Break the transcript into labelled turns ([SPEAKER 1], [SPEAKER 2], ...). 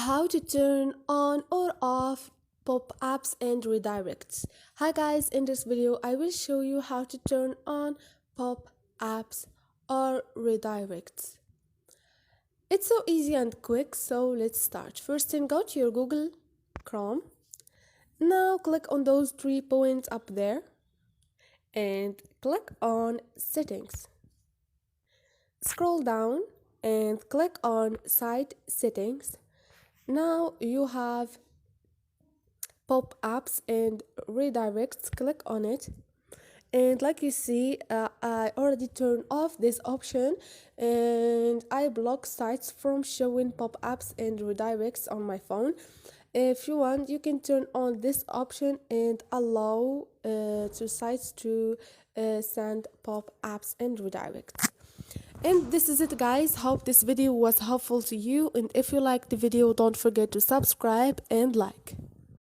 [SPEAKER 1] How to turn on or off pop-ups and redirects. Hi guys, in this video I will show you how to turn on pop-ups or redirects. It's so easy and quick, so let's start. First thing, go to your Google Chrome. Now click on those 3 points up there and click on settings. Scroll down and click on site settings. Now you have pop-ups and redirects. Click on it, and like you see, I already turned off this option and I block sites from showing pop-ups and redirects on my phone. If you want, you can turn on this option and allow to sites to send pop-ups and redirects. And this is it guys. Hope this video was helpful to you, and if you like the video, don't forget to subscribe and like.